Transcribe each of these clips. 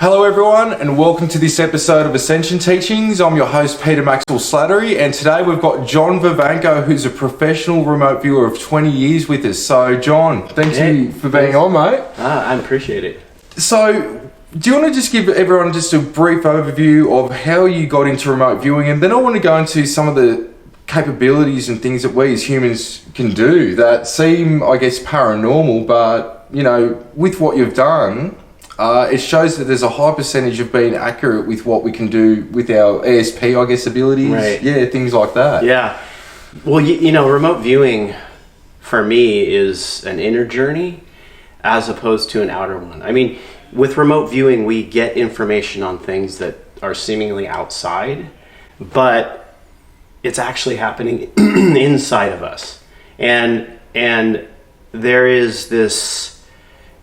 Hello everyone and welcome to this episode of Ascension Teachings. I'm your host Peter Maxwell Slattery, and today we've got John Vivanco, who's a professional remote viewer of 20 years with us. So John, thank you for being on, mate. I appreciate it. So do you want to just give everyone just a brief overview of how you got into remote viewing, and then I want to go into some of the capabilities and things that we as humans can do that seem, I guess, paranormal, but you know, with what you've done, it shows that there's a high percentage of being accurate with what we can do with our ESP, I guess, abilities. Right. Yeah, things like that. Yeah. Well, you know, remote viewing for me is an inner journey as opposed to an outer one. I mean, with remote viewing, we get information on things that are seemingly outside, but it's actually happening inside of us. And there is this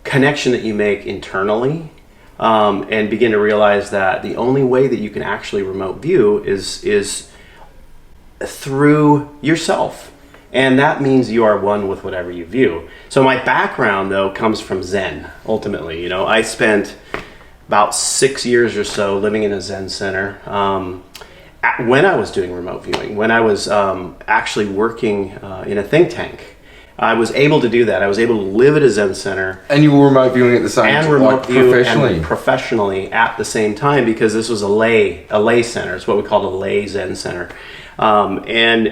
connection that you make internally, and begin to realize that the only way that you can actually remote view is through yourself, and that means you are one with whatever you view. So my background though comes from Zen. Ultimately, you know, I spent about 6 years or so living in a Zen center when I was doing remote viewing, when I was actually working in a think tank. I was able to do that. I was able to live at a Zen center. And you were remote viewing at the same time? And remote view professionally? and professionally at the same time, because this was a lay center. It's what we call a lay Zen center. And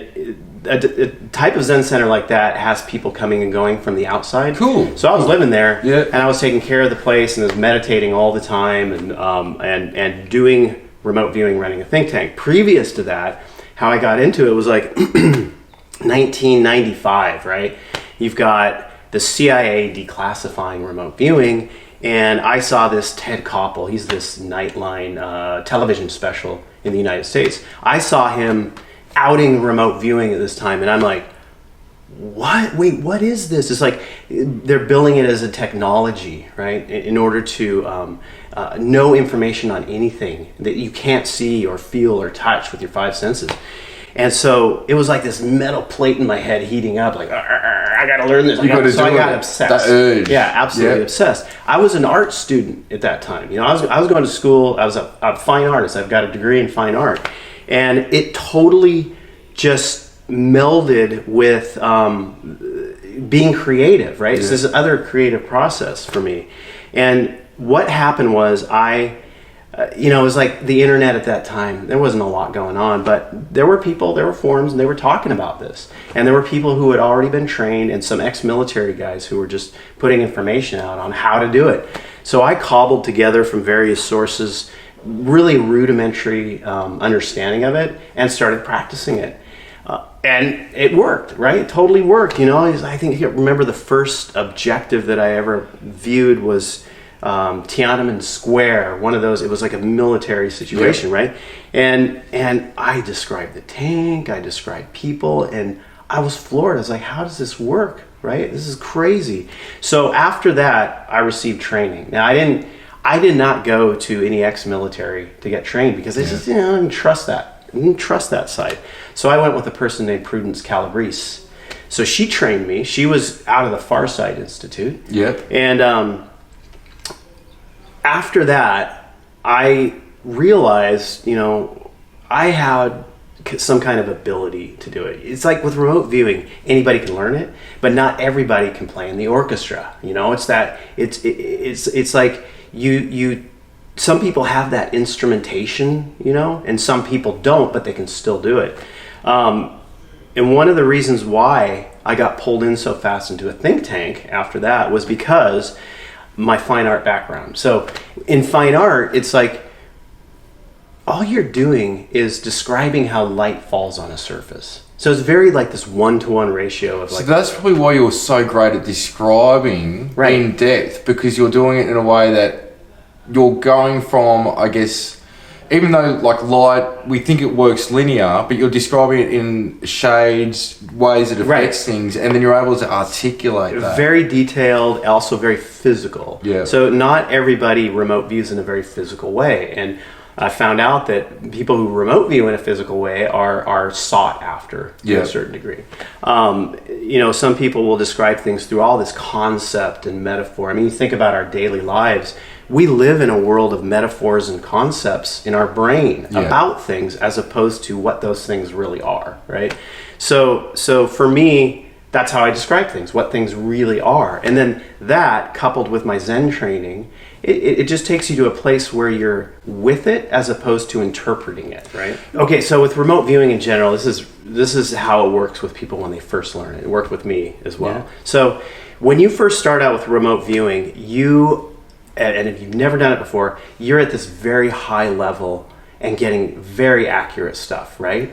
a type of Zen center like that has people coming and going from the outside. Cool. So I was living there, yeah, and I was taking care of the place, and I was meditating all the time, and doing remote viewing, running a think tank. Previous to that, how I got into it was like 1995, right? You've got the CIA declassifying remote viewing, and I saw this Ted Koppel. He's this Nightline television special in the United States. I saw him outing remote viewing at this time, and I'm like, what? Wait, what is this? It's like they're billing it as a technology, right? In order to know information on anything that you can't see or feel or touch with your five senses. And so it was like this metal plate in my head heating up, like, I gotta learn this. So I got obsessed. That urge. Yeah, absolutely obsessed. I was an art student at that time. You know, I was going to school. I was a fine artist. I've got a degree in fine art, and it totally just melded with being creative. Right, it's this other creative process for me. And what happened was you know, it was like the internet at that time. There wasn't a lot going on, but there were people, there were forums, and they were talking about this. And there were people who had already been trained, and some ex-military guys who were just putting information out on how to do it. So I cobbled together from various sources really rudimentary understanding of it and started practicing it. And it worked, right? It totally worked. You know, I remember the first objective that I ever viewed was Tiananmen Square, one of those. It was like a military situation, right? And I described the tank, I described people, and I was floored. I was like, how does this work, right? This is crazy. So after that, I received training. Now, I did not go to any ex-military to get trained, because I just, I didn't trust that. I didn't trust that side. So I went with a person named Prudence Calabrese. So she trained me. She was out of the Farsight Institute. Yep. And after that, I realized, you know, I had some kind of ability to do it. It's like with remote viewing, anybody can learn it, but not everybody can play in the orchestra. You know, it's like you some people have that instrumentation, you know, and some people don't, but they can still do it. And one of the reasons why I got pulled in so fast into a think tank after that was because my fine art background. So in fine art, it's like all you're doing is describing how light falls on a surface. So it's very like this 1-to-1 ratio of like. So that's probably why you're so great at describing in depth, because you're doing it in a way that you're going from, I guess, even though like light, we think it works linear, but you're describing it in shades, ways it affects things, and then you're able to articulate that. Very detailed, also very physical. Yeah. So not everybody remote views in a very physical way. And I found out that people who remote view in a physical way are sought after to a certain degree. Some people will describe things through all this concept and metaphor. I mean, you think about our daily lives. We live in a world of metaphors and concepts in our brain about things as opposed to what those things really are, right? So for me, that's how I describe things, what things really are. And then that, coupled with my Zen training, it just takes you to a place where you're with it as opposed to interpreting it, right? Okay, so with remote viewing in general, this is how it works with people when they first learn it. It worked with me as well. Yeah. So when you first start out with remote viewing, and if you've never done it before, you're at this very high level and getting very accurate stuff, right?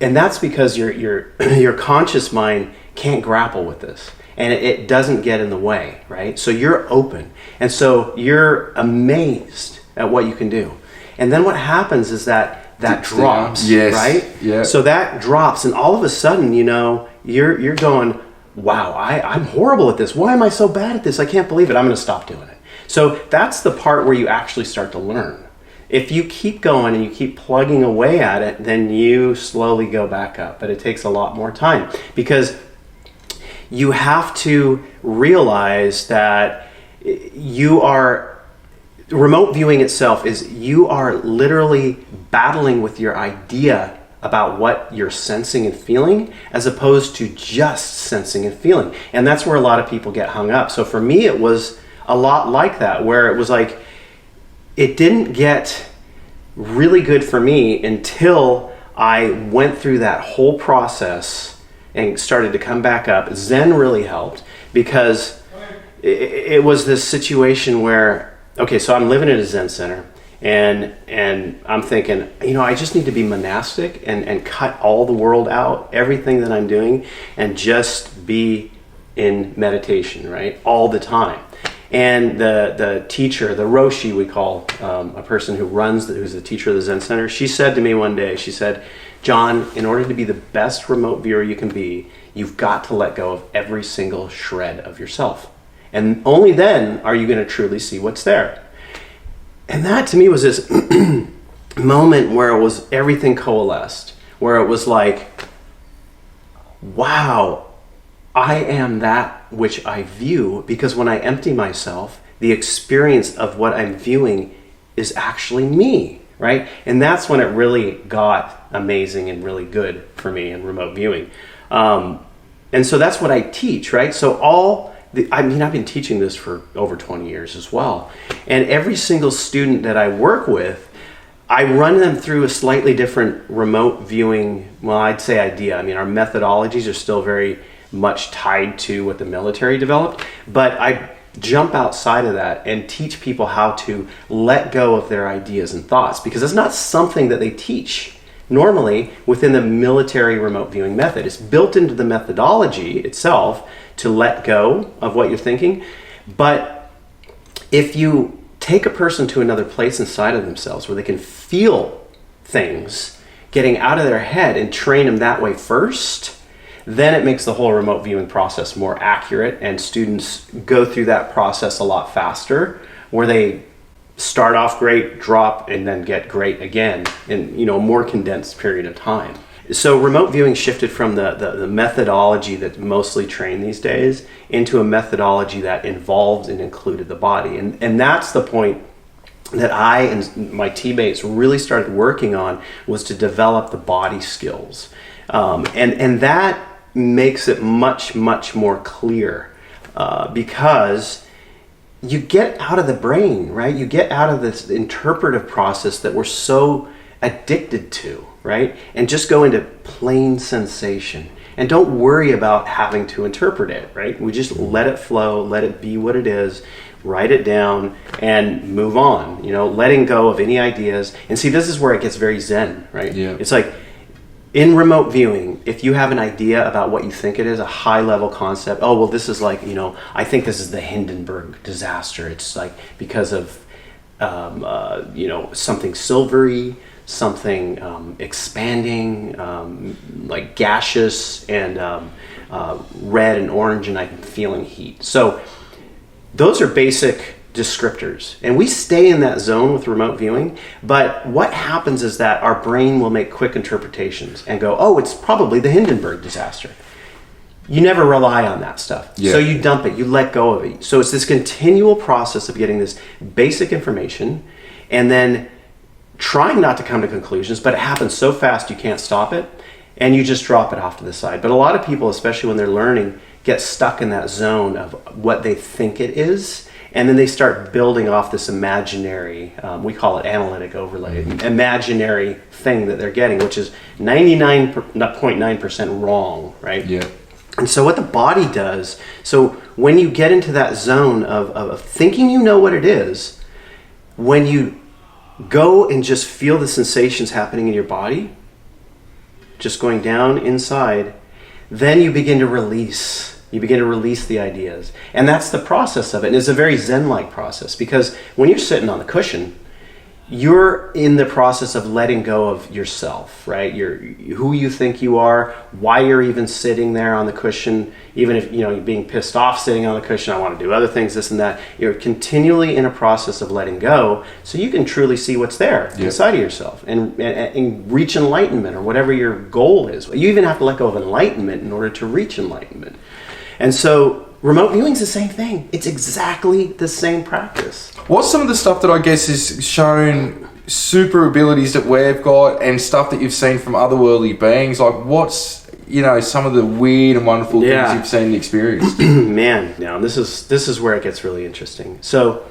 And that's because your conscious mind can't grapple with this, and it doesn't get in the way, right? So you're open, and so you're amazed at what you can do. And then what happens is that drops, right? Yeah. So that drops, and all of a sudden, you're going, wow, I'm horrible at this. Why am I so bad at this? I can't believe it. I'm going to stop doing it. So that's the part where you actually start to learn. If you keep going and you keep plugging away at it, then you slowly go back up. But it takes a lot more time because you have to realize that remote viewing itself is you are literally battling with your idea about what you're sensing and feeling as opposed to just sensing and feeling. And that's where a lot of people get hung up. So for me, it was a lot like that, where it was like, it didn't get really good for me until I went through that whole process and started to come back up. Zen really helped because it was this situation where, okay, so I'm living in a Zen center and I'm thinking, I just need to be monastic and cut all the world out, everything that I'm doing, and just be in meditation, right? All the time. And the teacher, the Roshi we call, a person who's the teacher of the Zen Center, she said to me one day, she said, John, in order to be the best remote viewer you can be, you've got to let go of every single shred of yourself. And only then are you going to truly see what's there. And that to me was this moment where it was everything coalesced, where it was like, wow, I am that which I view, because when I empty myself, the experience of what I'm viewing is actually me, right? And that's when it really got amazing and really good for me in remote viewing. And so that's what I teach, right? So I've been teaching this for over 20 years as well. And every single student that I work with, I run them through a slightly different remote viewing, I'd say idea. I mean, our methodologies are still very much tied to what the military developed, but I jump outside of that and teach people how to let go of their ideas and thoughts, because it's not something that they teach normally within the military remote viewing method. It's built into the methodology itself to let go of what you're thinking. But if you take a person to another place inside of themselves where they can feel things getting out of their head and train them that way first, then it makes the whole remote viewing process more accurate, and students go through that process a lot faster, where they start off great, drop, and then get great again in a more condensed period of time. So remote viewing shifted from the methodology that mostly train these days into a methodology that involved and included the body. And that's the point that I and my teammates really started working on, was to develop the body skills. And that makes it much, much more clear because you get out of the brain, right? You get out of this interpretive process that we're so addicted to, right? And just go into plain sensation. And don't worry about having to interpret it, right? We just let it flow, let it be what it is, write it down, and move on, letting go of any ideas. And see, this is where it gets very Zen, right? Yeah. It's like, in remote viewing, if you have an idea about what you think it is, a high-level concept, this is like, I think this is the Hindenburg disaster. It's like because of, something silvery, something expanding, like gaseous and red and orange, and I'm feeling heat. So those are basic descriptors. And we stay in that zone with remote viewing, but what happens is that our brain will make quick interpretations and go, oh, it's probably the Hindenburg disaster. You never rely on that stuff. Yeah. So you dump it, you let go of it. So it's this continual process of getting this basic information and then trying not to come to conclusions, but it happens so fast you can't stop it, and you just drop it off to the side. But a lot of people, especially when they're learning, get stuck in that zone of what they think it is, and then they start building off this imaginary, we call it analytic overlay, imaginary thing that they're getting, which is 99.9% wrong, right? Yeah. And so what the body does, so when you get into that zone of thinking you know what it is, when you go and just feel the sensations happening in your body, just going down inside, then you begin to release. You begin to release the ideas. And that's the process of it. And it's a very Zen-like process, because when you're sitting on the cushion, you're in the process of letting go of yourself, right? You're who you think you are, why you're even sitting there on the cushion, even if you're being pissed off sitting on the cushion, I want to do other things, this and that. You're continually in a process of letting go so you can truly see what's there inside of yourself and reach enlightenment or whatever your goal is. You even have to let go of enlightenment in order to reach enlightenment. And so remote viewing is the same thing. It's exactly the same practice. What's some of the stuff that I guess is shown super abilities that we've got and stuff that you've seen from otherworldly beings? Like what's, some of the weird and wonderful things you've seen and experienced? Man, now this is where it gets really interesting. So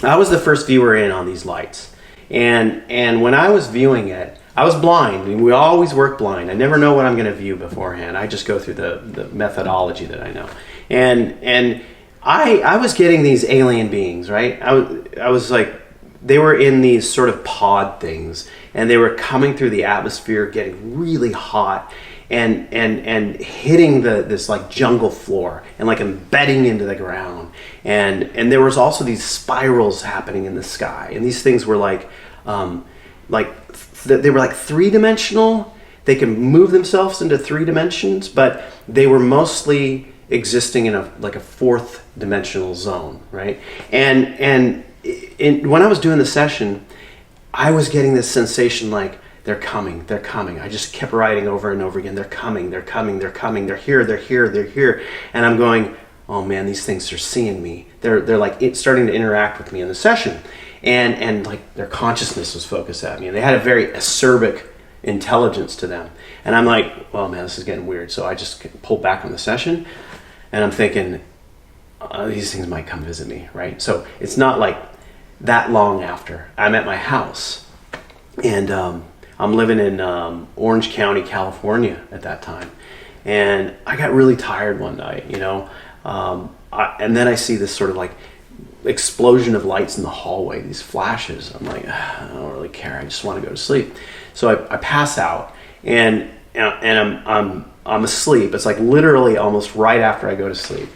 I was the first viewer in on these lights. And when I was viewing it, I was blind. I mean, we always work blind. I never know what I'm going to view beforehand. I just go through the methodology that I know. And I was getting these alien beings, right? I was like, they were in these sort of pod things, and they were coming through the atmosphere, getting really hot, and hitting this like jungle floor and like embedding into the ground. And there was also these spirals happening in the sky, and these things were like they were like three-dimensional. They can move themselves into 3 dimensions, but they were mostly existing in a fourth dimensional zone, right? And when I was doing the session, I was getting this sensation like they're coming. I just kept writing over and over again, they're coming, they're here. And I'm going, oh man, these things are seeing me. They're like starting to interact with me in the session. And like their consciousness was focused at me, and they had a very acerbic intelligence to them. And I'm like, well, man, this is getting weird. So I just pulled back on the session, and I'm thinking, these things might come visit me, right? So it's not like that long after I'm at my house, and I'm living in Orange County, California at that time, and I got really tired one night, and then I see this sort of like explosion of lights in the hallway, these flashes. I'm like, I don't really care. I just want to go to sleep. So I pass out, and I'm asleep. It's like literally almost right after I go to sleep.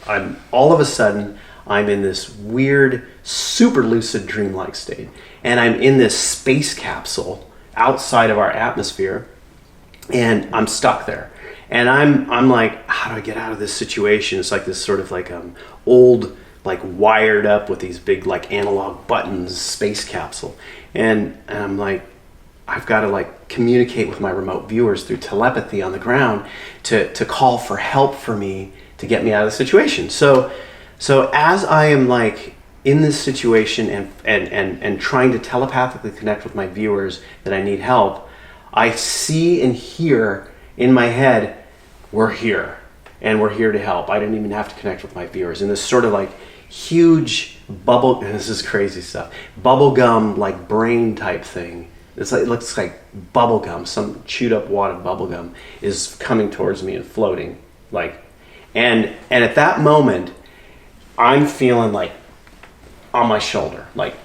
All of a sudden I'm in this weird, super lucid dreamlike state, and I'm in this space capsule outside of our atmosphere, and I'm stuck there. And I'm like, how do I get out of this situation? It's like this sort of like old, like wired up with these big like analog buttons space capsule, and I'm like, I've got to like communicate with my remote viewers through telepathy on the ground to call for help for me to get me out of the situation. So as I am like in this situation and trying to telepathically connect with my viewers that I need help, I see and hear in my head, we're here and we're here to help. I didn't even have to connect with my viewers. And this sort of like huge bubble, and this is crazy stuff, bubblegum like brain type thing. It's like, it looks like bubblegum, some chewed up wad of bubblegum is coming towards me and floating. Like, and at that moment, I'm feeling like on my shoulder, like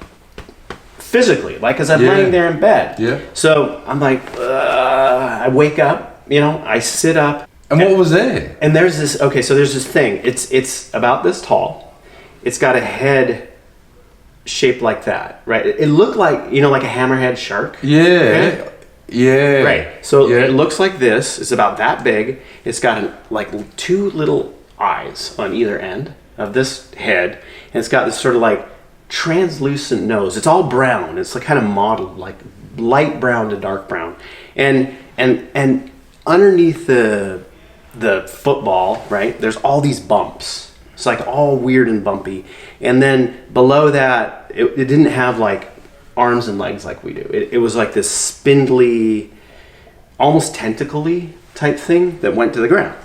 physically, like as I'm laying there in bed. Yeah. So I'm like, I wake up, I sit up. And what was there? And there's this, so there's this thing. It's about this tall. It's got a head shaped like that, right? It looked like, like a hammerhead shark. Yeah. Okay? Yeah. Right. So it looks like this. It's about that big. It's got like 2 little eyes on either end of this head. And it's got this sort of like translucent nose. It's all brown. It's like kind of mottled, like light brown to dark brown, and underneath the football, right? There's all these bumps. It's like all weird and bumpy, and then below that, it didn't have like arms and legs like we do. It was like this spindly, almost tentacle-y type thing that went to the ground.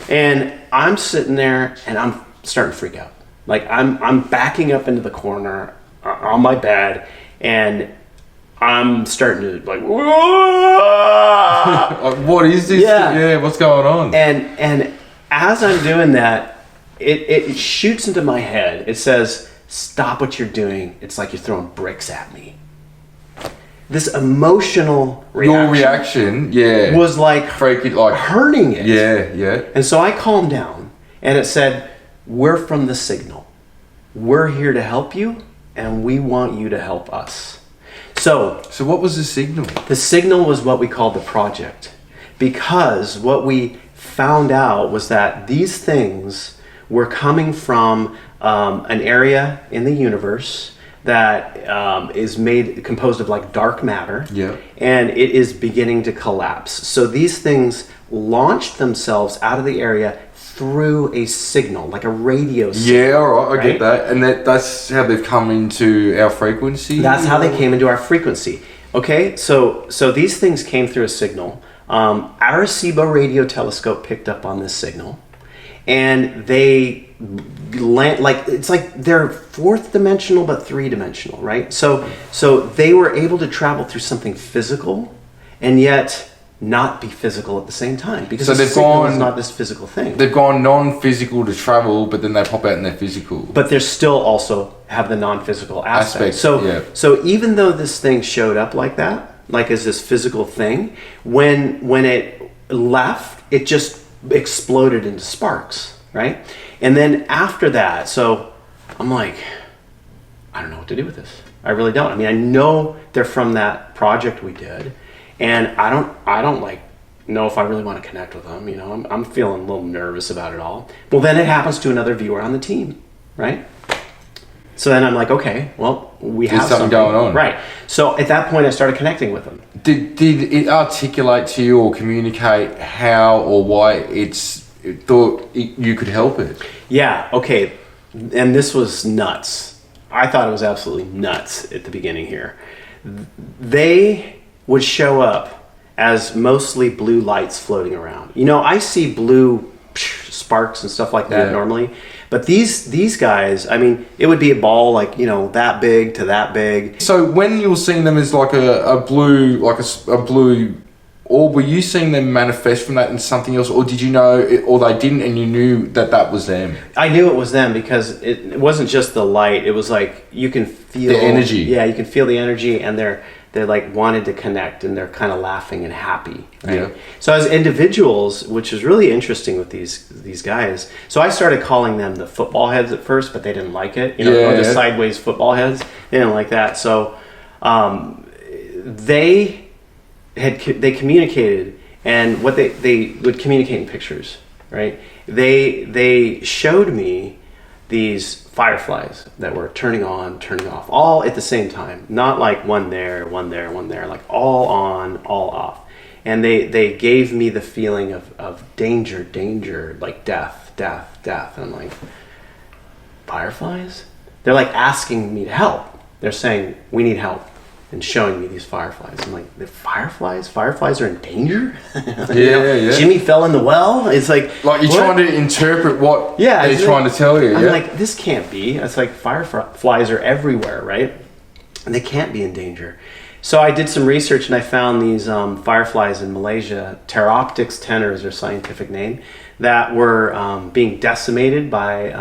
And I'm sitting there and I'm starting to freak out. Like I'm backing up into the corner on my bed, and I'm starting to like, Like, what is this? Yeah, what's going on? And as I'm doing that, it shoots into my head. It says, "Stop what you're doing. It's like you're throwing bricks at me." This emotional reaction. Your reaction, yeah, was like freaking, like hurting it. Yeah. And so I calmed down, and it said, "We're from the signal. We're here to help you, and we want you to help us." So what was the signal? the signal was what we called the project, because what we found out was that these things were coming from an area in the universe that is composed of like dark matter, and it is beginning to collapse. So these things launched themselves out of the area through a signal, like a radio signal. Yeah, all right, I get that. And that's how they've come into our frequency? That's how they came into our frequency. Okay, so these things came through a signal. Arecibo radio telescope picked up on this signal, and they it's like they're fourth dimensional but three dimensional, right? So they were able to travel through something physical and yet not be physical at the same time, because the signal is not this physical thing. They've gone non-physical to travel, but then they pop out in their physical. But they still also have the non-physical aspect. So even though this thing showed up like that, like as this physical thing, when it left, it just exploded into sparks, right? And then after that, so I'm like, I don't know what to do with this. I really don't. I mean, I know they're from that project we did, and I don't like know if I really want to connect with them. You know, I'm feeling a little nervous about it all. Well, then it happens to another viewer on the team, right? So then I'm like, okay, well, we have something going on, right? So at that point, I started connecting with them. Did it articulate to you or communicate how or why it thought you could help it? Yeah. Okay. And this was nuts. I thought it was absolutely nuts at the beginning here. They would show up as mostly blue lights floating around. You know, I see blue sparks and stuff like that normally, but these guys, I mean, it would be a ball like, you know, that big to that big. So when you were seeing them as like a blue, like a blue orb, were you seeing them manifest from that into something else, or did you know, or they didn't and you knew that was them? I knew it was them because it wasn't just the light. It was like, you can feel the energy. Yeah, you can feel the energy, and they're like wanted to connect, and they're kind of laughing and happy, right? Yeah. So as individuals, which is really interesting with these guys, so I started calling them the football heads at first, but they didn't like it, you know, or the sideways football heads. They didn't like that. So they communicated, and what they would communicate in pictures, right? They showed me these fireflies that were turning on, turning off, all at the same time. Not like one there, like all on, all off. And they gave me the feeling of danger, like death. And I'm like, fireflies? They're like asking me to help. They're saying, we need help, and showing me these fireflies. I'm like, the fireflies? Fireflies are in danger? Yeah. Jimmy fell in the well? It's like you're what? trying to interpret what they're trying to tell you. I'm like, this can't be. It's like fireflies are everywhere, right? And they can't be in danger. So I did some research, and I found these fireflies in Malaysia, Pteroptyx tenor is their scientific name, that were being decimated by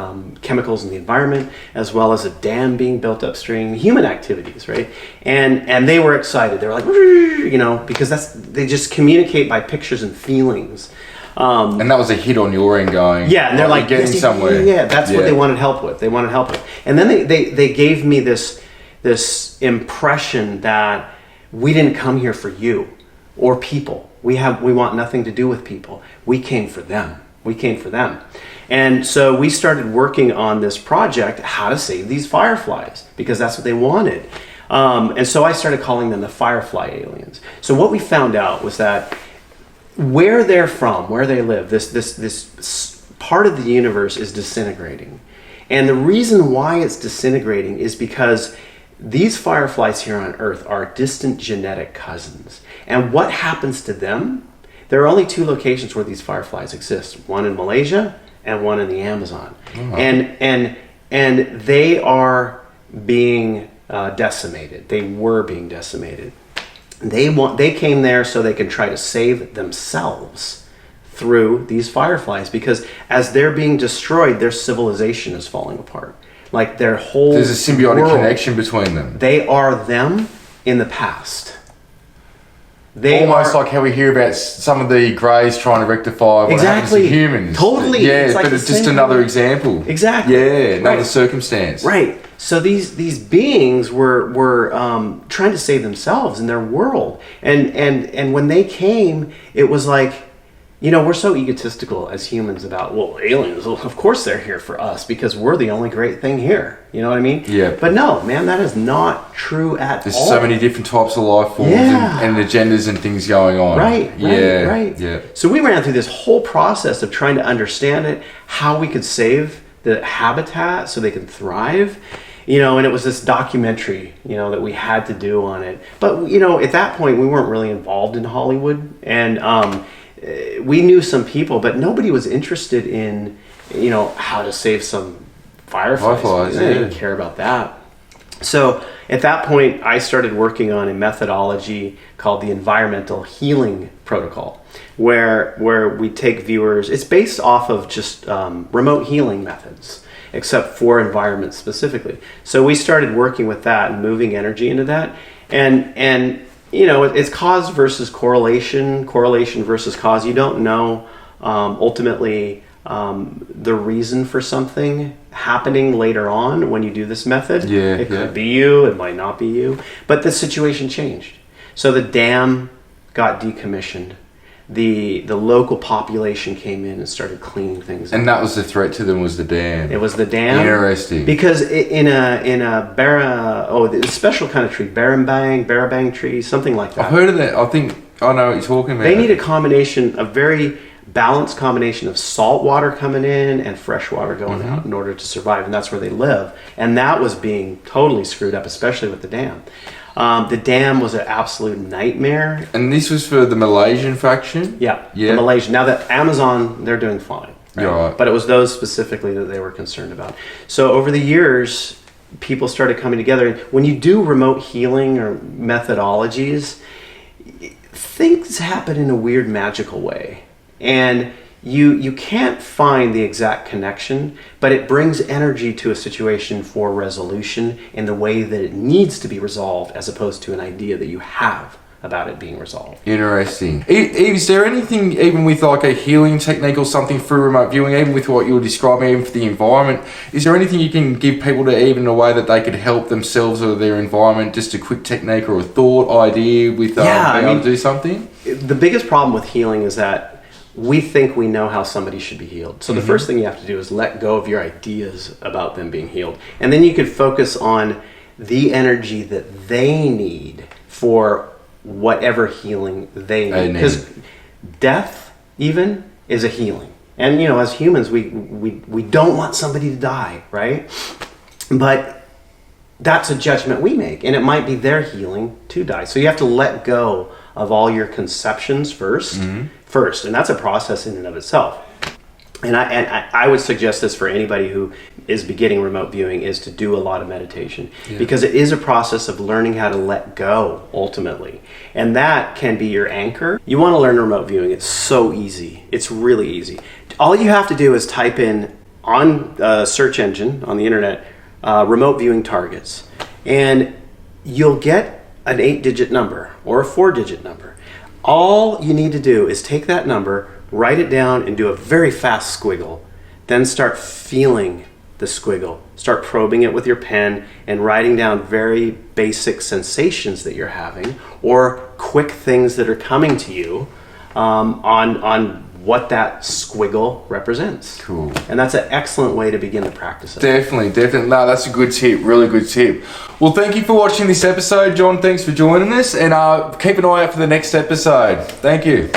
chemicals in the environment, as well as a dam being built upstream, human activities, right? And they were excited. They were like, you know, because they just communicate by pictures and feelings. And that was a hit on your end going, yeah, and they're like getting somewhere. Yeah, that's what they wanted help with. And then they gave me this impression that we didn't come here for you or people. We want nothing to do with people. We came for them. And so we started working on this project, how to save these fireflies, because that's what they wanted. And so I started calling them the firefly aliens. So what we found out was that where they're from, where they live, this part of the universe is disintegrating. And the reason why it's disintegrating is because these fireflies here on Earth are distant genetic cousins. And what happens to them? There are only two locations where these fireflies exist, one in Malaysia and one in the Amazon. Oh. And they are being decimated. They were being decimated. They came there so they can try to save themselves through these fireflies, because as they're being destroyed, their civilization is falling apart. Like their whole There's a symbiotic connection between them. They are them in the past. They almost like how we hear about some of the greys trying to rectify what happens to humans. Totally. Yeah, but it's just another example. Exactly. Yeah, another circumstance. Right. So these beings were trying to save themselves in their world, and when they came, it was like, you know, we're so egotistical as humans about, well, aliens, well, of course they're here for us because we're the only great thing here. You know what I mean? Yeah. But no, man, that is not true at all. There's so many different types of life forms and agendas and things going on. Right. Yeah. So we ran through this whole process of trying to understand it, how we could save the habitat so they could thrive. You know, and it was this documentary, you know, that we had to do on it. But, you know, at that point, we weren't really involved in Hollywood. And we knew some people, but nobody was interested in, you know, how to save some fireflies. They didn't care about that. So at that point, I started working on a methodology called the Environmental Healing Protocol, where we take viewers. It's based off of just remote healing methods, except for environments specifically. So we started working with that and moving energy into that. And you know, it's cause versus correlation versus cause. You don't know ultimately the reason for something happening later on when you do this method. It could be you, it might not be you. But the situation changed. So the dam got decommissioned. The local population came in and started cleaning things up. And that was the threat to them, was the dam. It was the dam. Interesting. Because in a special kind of tree, barabang tree, something like that. I've heard of that. I think I know what you're talking about. They need a very balanced combination of salt water coming in and fresh water going out in order to survive, and that's where they live. And that was being totally screwed up, especially with the dam. The dam was an absolute nightmare. And this was for the Malaysian faction? Yeah. The Malaysian. Now the Amazon, they're doing fine. Right? But it was those specifically that they were concerned about. So over the years, people started coming together. When you do remote healing or methodologies, things happen in a weird magical way. And you can't find the exact connection, but it brings energy to a situation for resolution in the way that it needs to be resolved, as opposed to an idea that you have about it being resolved. Interesting. Is there anything, even with like a healing technique or something through remote viewing, even with what you were describing, even for the environment, is there anything you can give people to, even a way that they could help themselves or their environment, just a quick technique or a thought idea with being able to do something? The biggest problem with healing is that we think we know how somebody should be healed. So the first thing you have to do is let go of your ideas about them being healed. And then you could focus on the energy that they need for whatever healing they need. Because death even is a healing. And you know, as humans, we don't want somebody to die, right? But that's a judgment we make, and it might be their healing to die. So you have to let go of all your conceptions first, and that's a process in and of itself. And I would suggest this for anybody who is beginning remote viewing, is to do a lot of meditation, because it is a process of learning how to let go ultimately, and that can be your anchor. You want to learn remote viewing? It's so easy. It's really easy. All you have to do is type in on a search engine on the internet remote viewing targets, and you'll get an 8-digit number or a 4-digit number. All you need to do is take that number, write it down, and do a very fast squiggle. Then start feeling the squiggle. Start probing it with your pen and writing down very basic sensations that you're having, or quick things that are coming to you on what that squiggle represents. Cool. And that's an excellent way to begin the practice of it. Definitely. No, that's a good tip. Really good tip. Well, thank you for watching this episode, John. Thanks for joining us, and keep an eye out for the next episode. Thank you.